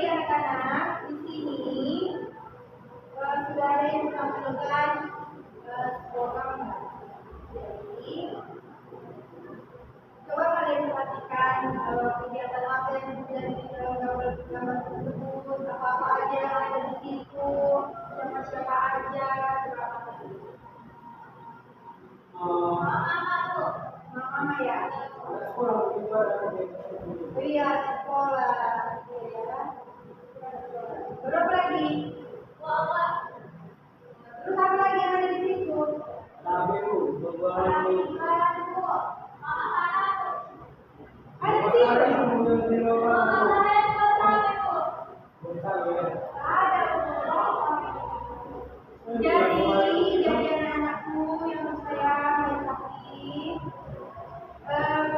anak-anak di sini sudah ada yang menampilkan program. Jadi coba kalian perhatikan kegiatan apa yang terjadi di dalam gambar tersebut, apa-apa aja yang ada di situ, siapa-siapa aja, berapa tadi? Mama tuh, mama ya. Iya, sekolah, ya. Berapa lagi? Terus apa lagi yang ada di situ? Ada di situ. Jadi anak-anakku yang sayang,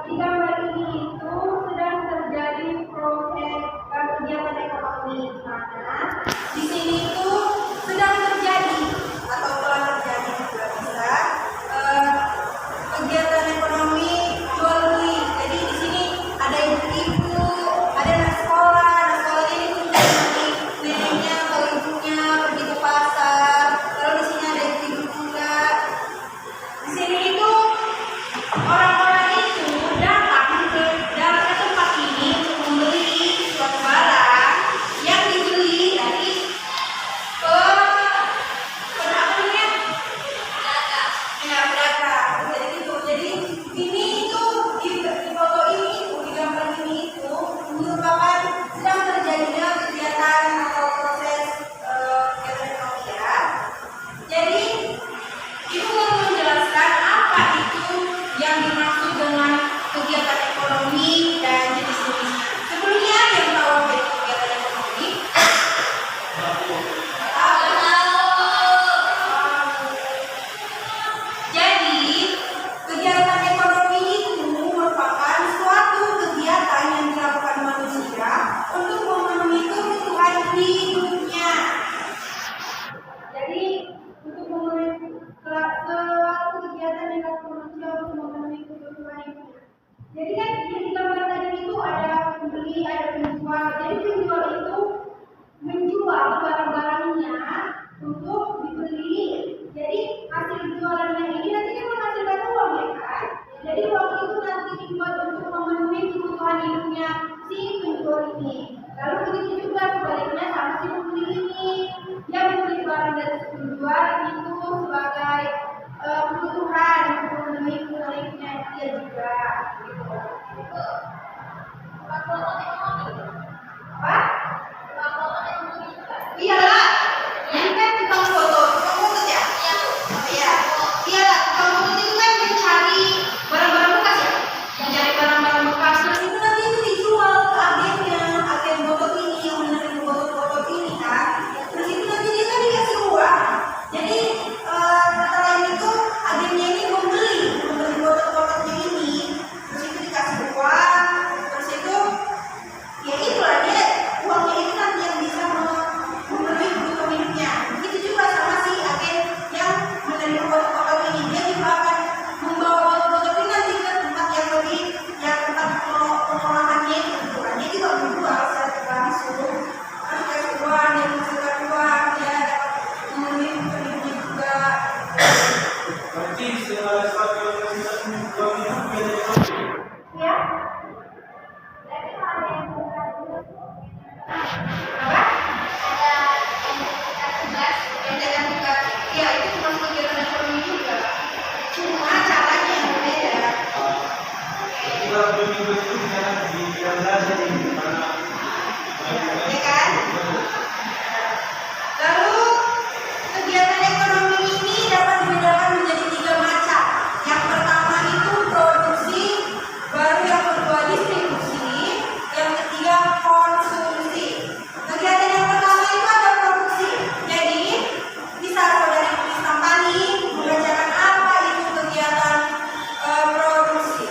di gambar ini itu sedang terjadi proses kegiatan ekonomi, mana di sini itu sedang terjadi atau telah terjadi juga bisa kegiatan ekonomi jual beli. Jadi di sini ada ibu-ibu, ada anak sekolah ini nanti neneknya atau ibunya pergi ke pasar. Lalu di sini ada ibu juga. Di sini itu orang-orang itu datang ke tempat ini untuk membeli suatu barang yang dibeli dari pedagang. Jadi itu. Jadi ini itu di foto ini itu, di gambar ini itu merupakan sedang terjadinya kegiatan atau proses kegiatan ekonomi ya. Jadi ibu mau menjelaskan apa itu yang dimaksud dengan kegiatan ekonomi dan jenis-jenisnya. Sebelumnya ada yang tahu apa itu kegiatan ekonomi? Jadi kegiatan ekonomi itu merupakan suatu kegiatan yang dilakukan manusia untuk memenuhi kebutuhan hidupnya. Jadi untuk memenuhi suatu kegiatan yang dilakukan manusia untuk memenuhi kebutuhan hidupnya. Jadi kan di gambar tadi itu ada pembeli, ada penjual. Jadi penjual itu menjual barang-barangnya untuk dibeli. Jadi hasil jualannya ini nanti kan menghasilkan uang ya kan? Jadi uang itu nanti dibuat untuk memenuhi kebutuhan hidupnya si penjual ini. Lalu begitu juga sebaliknya sama si pembeli ini. Dia membeli barang dari si penjual itu sebagai kebutuhan untuk memenuhi kebutuhan hidupnya dia juga. Apa? Iyalah, ini kan tukang foto ya? Iya, iyalah tukang foto itu kan mencari barang-barang bekas ya, mencari barang-barang bekas. Terus itu nanti itu dijual ke agen foto ini yang menerima foto-foto ini kan. Terus itu nanti dia kan dikasih uang. Jadi kata lain itu agennya ini membeli foto-fotonya ini. Terus itu dikasih uang. Terus itu ya itulah dia uangnya itu nanti yang bisa memenuhi kebutuhan hidupnya. Begitu juga sama si agen yang menerima foto-foto ini, dia juga akan membawa foto-foto ini nanti ke tempat yang lebih, ya tempat pengolahannya itu bukannya juga menjual secara langsung. Harus kasih uang, dia menghasilkan uang, dia dapat memenuhi kebutuhan hidupnya juga. Berarti sesuatu yang bisa menjual Ya. Jadi ada yang bukan apa? Ada tugas. Ya itu termasuk kegiatan ekonomi juga. Cuma caranya yang berbeda. kita betul-betul itu jangan dibiarkan jadi mana. Ya kan? Lalu kegiatan ekonomi ini dapat dibedakan menjadi 3 macam. Yang pertama itu produksi, baru yang kedua distribusi, yang ketiga konsumsi. Kegiatan yang pertama itu ada produksi. Jadi bisa saudari tulis tanpa nih membacakan apa itu kegiatan produksi.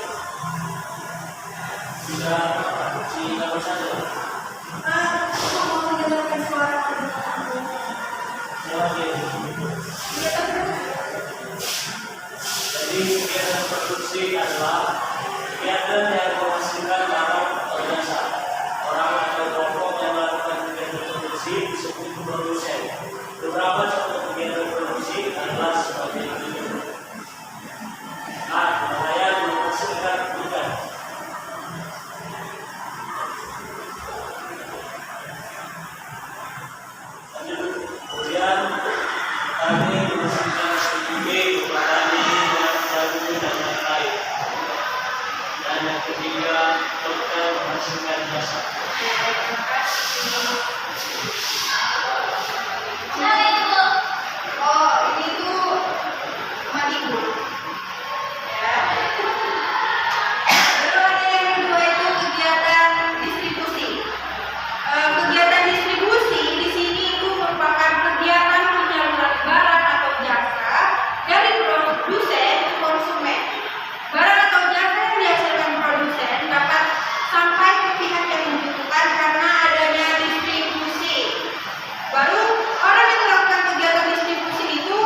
Dan yang ketiga, dokter menghasilkan jasa. Terima kasih. Ini tuh tempat tidur. Ya. Lalu ada yang kedua itu kegiatan distribusi. Kegiatan distribusi di sini itu merupakan kegiatan penyaluran barang atau jasa dari produsen ke konsumen. Barang atau jasa yang dihasilkan produsen dapat sampai ke pihak yang membutuhkan karena adanya distribusi. Baru orang yang melakukan kegiatan distribusi itu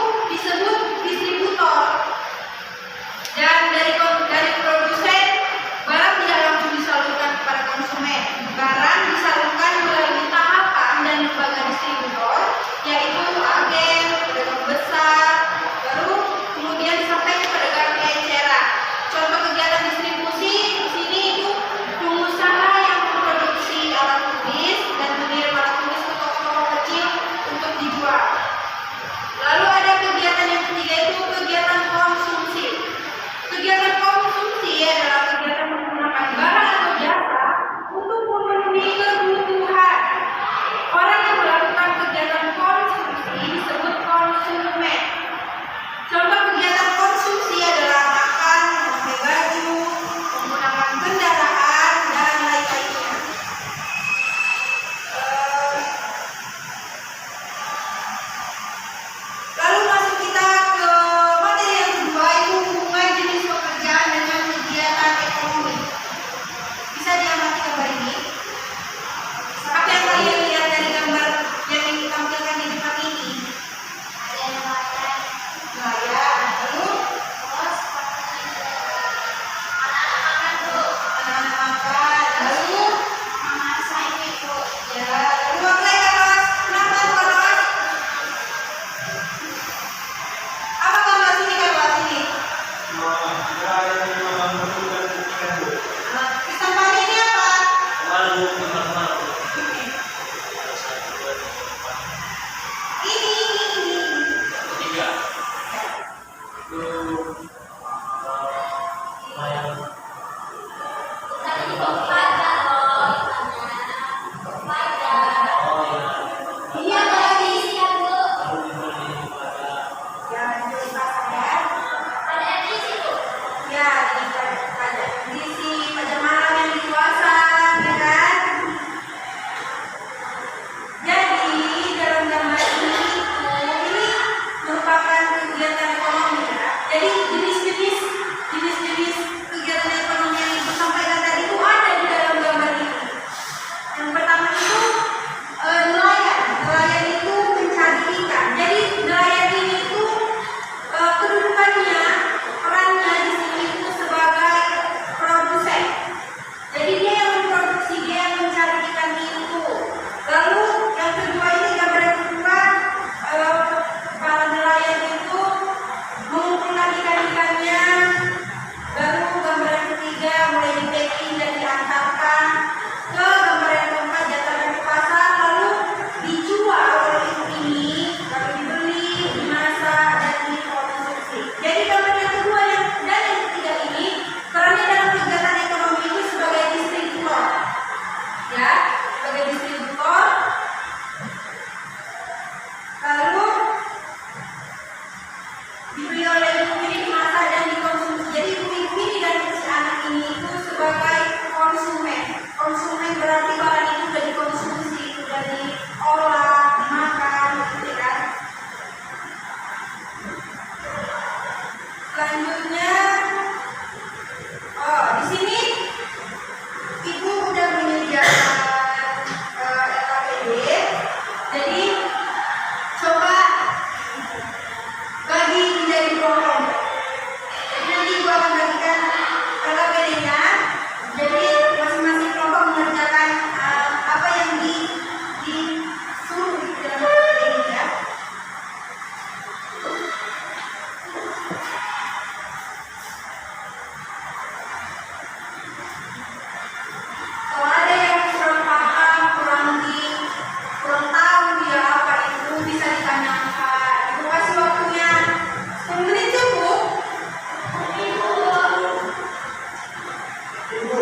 Ibu,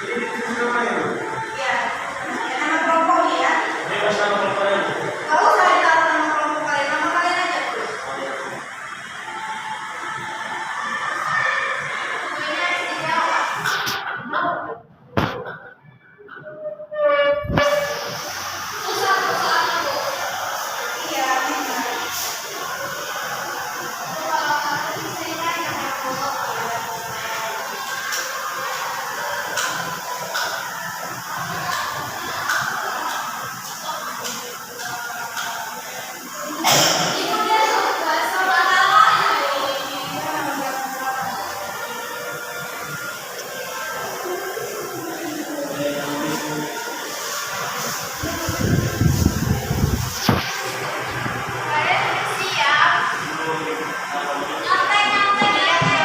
ini namanya. Ya, nama kelompoknya ya. Bebas nama kelompoknya. Kalau saya taruh nama kelompok kalian, nama kalian aja. Ini dijawab. Susah soalnya bu. Iya, benar. Kalau aku sering kan nama kelompok ya. Ibu dia sama nama kalian siap. Nyantai nyantai nyantai.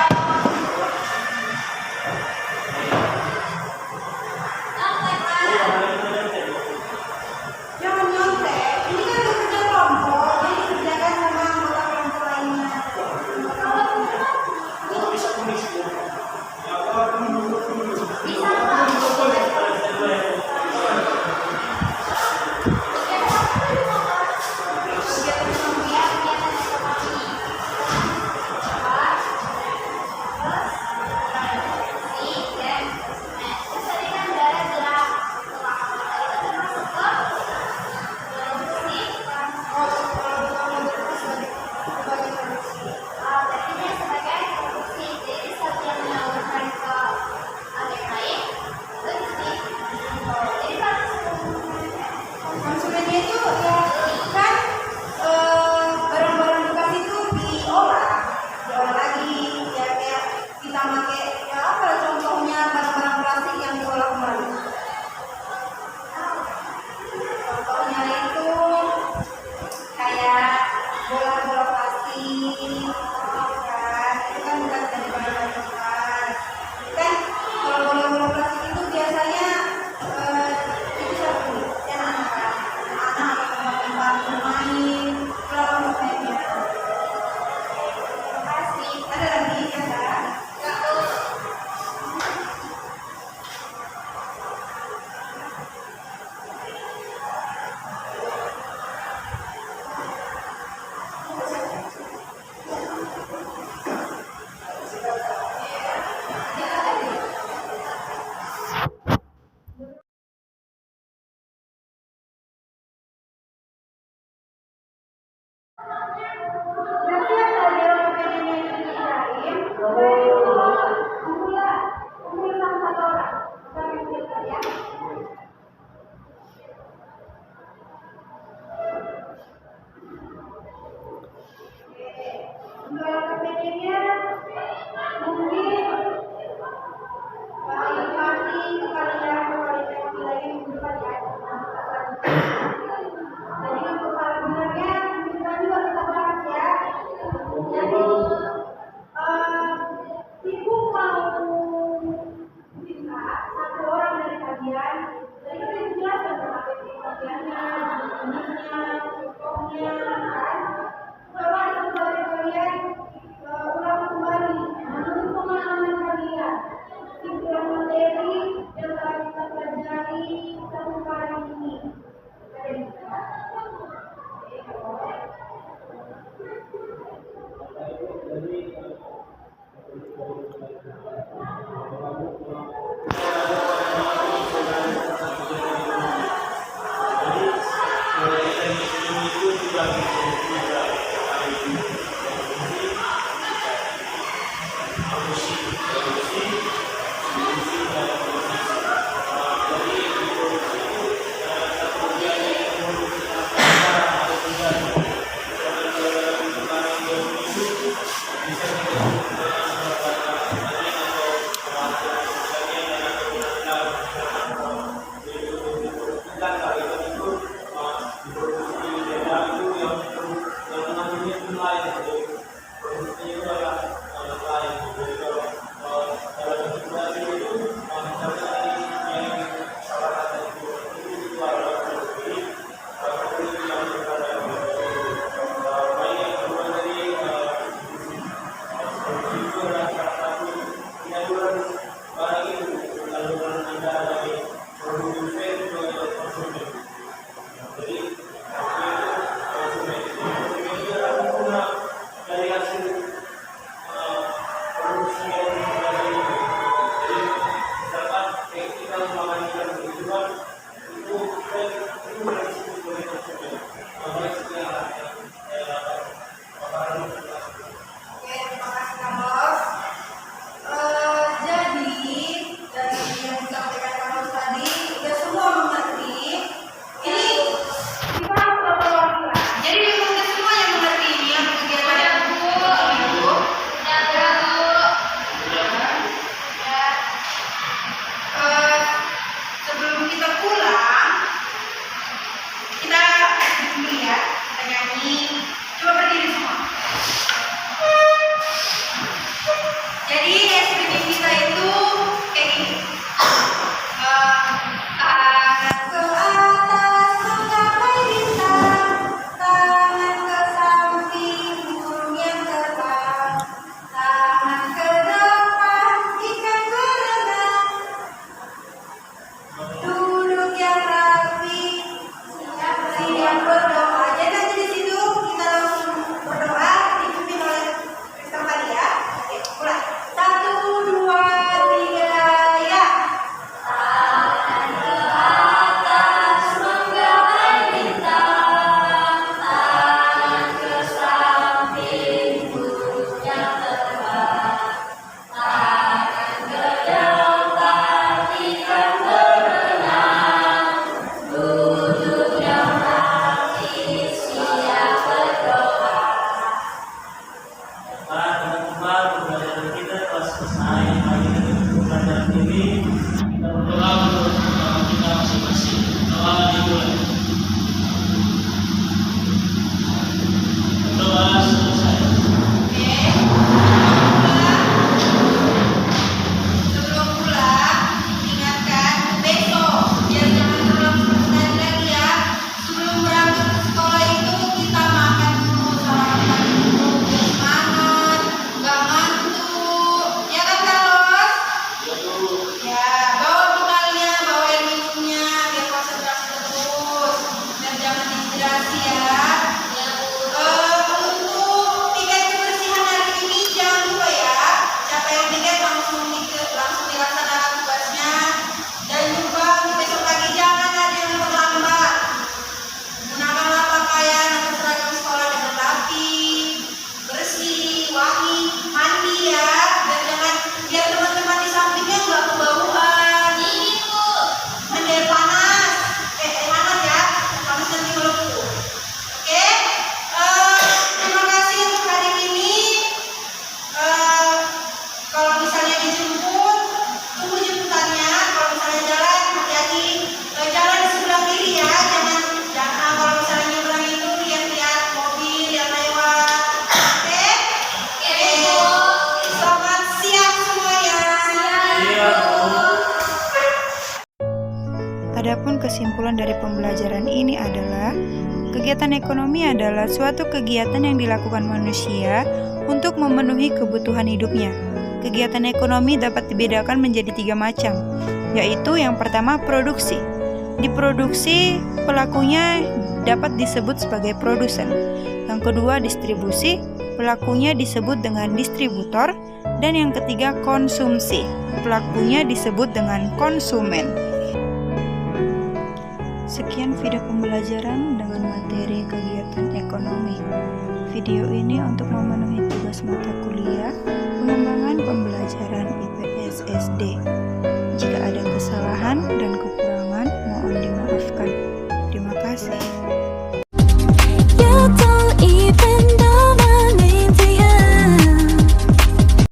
Nyantai kan. Jangan nyontek, ini kan udah kerja kelompok, jadi dikerjakan sama anggota kelompok lainnya. Oh, bisa tulis bu. Ya, kalau dulu. Bisa nggak? Konsumennya itu ya kan barang-barang bekas itu diolah lagi ya kayak kita pakai ya apa contohnya barang-barang plastik yang diolah kembali. Contohnya itu kayak bola-bola plastik, kan itu kan bekas dari barang bekas. Kan kalau bola-bola plastik itu biasanya itu satu anak-anak tempat bermain, kalau mainnya. Terima kasih. Ada lagi ya kak? Nanti ada dewan yang dicariin, kumpul sama satu orang. Sampai kita ya. Dewan kepengennya mungkin informasi ke kalian lagi minggu depan ya. Jadi untuk hal benarnya kita juga kita bahas ya. Jadi ibu mau minta satu orang dari kalian. Jadi kita jelaskan tentang pengertiannya, jenisnya, contohnya, kan? Coba satu dari kalian ulang kembali menurut pemahaman kalian. Simpulan materi yang pelajaran ini kita berdoa untuk kita masing-masing. Doa dimulai. Doa selesai. Sebelum pulang, ingatkan besok biar jangan terulang seperti tadi lagi ya. Sebelum berangkat ke sekolah itu kita makan dulu, sarapan dulu, biar semangat, nggak ngantuk. Ya kan Carlos? Ya dulu. Ya, bawa bekalnya, bawa air minumnya, biar konsentrasi terus, biar jangan dehidrasi ya. Untuk tiket kebersihan hari ini jangan lupa ya. Siapa yang tiket langsung dilaksanakan tugasnya. Dan juga untuk besok pagi jangan ada yang terlambat. Gunakanlah pakaian atau seragam sekolah dengan rapi, bersih, wangi, mandi ya. Biar teman-teman di sampingnya nggak kebauan. Mandi air panas, hangat ya, panas nanti melepuh. Oke, terima kasih untuk hari ini. Kalau misalnya dijemput, tunggu jemputannya. Kalau misalnya jalan, hati-hati. Jalan di sebelah kiri ya, jangan kalau misalnya nyebrang itu lihat-lihat mobil yang lewat. Oke? Selamat siang semuanya. Iya, Bu. Adapun kesimpulan dari pembelajaran ini adalah kegiatan ekonomi adalah suatu kegiatan yang dilakukan manusia untuk memenuhi kebutuhan hidupnya. Kegiatan ekonomi dapat dibedakan menjadi 3 macam, yaitu yang pertama produksi. Di produksi, pelakunya dapat disebut sebagai produsen. Yang kedua distribusi, pelakunya disebut dengan distributor. Dan yang ketiga konsumsi, pelakunya disebut dengan konsumen. Sekian video pembelajaran dengan materi kegiatan ekonomi. Video ini untuk memenuhi tugas mata kuliah pengembangan pembelajaran IPS SD.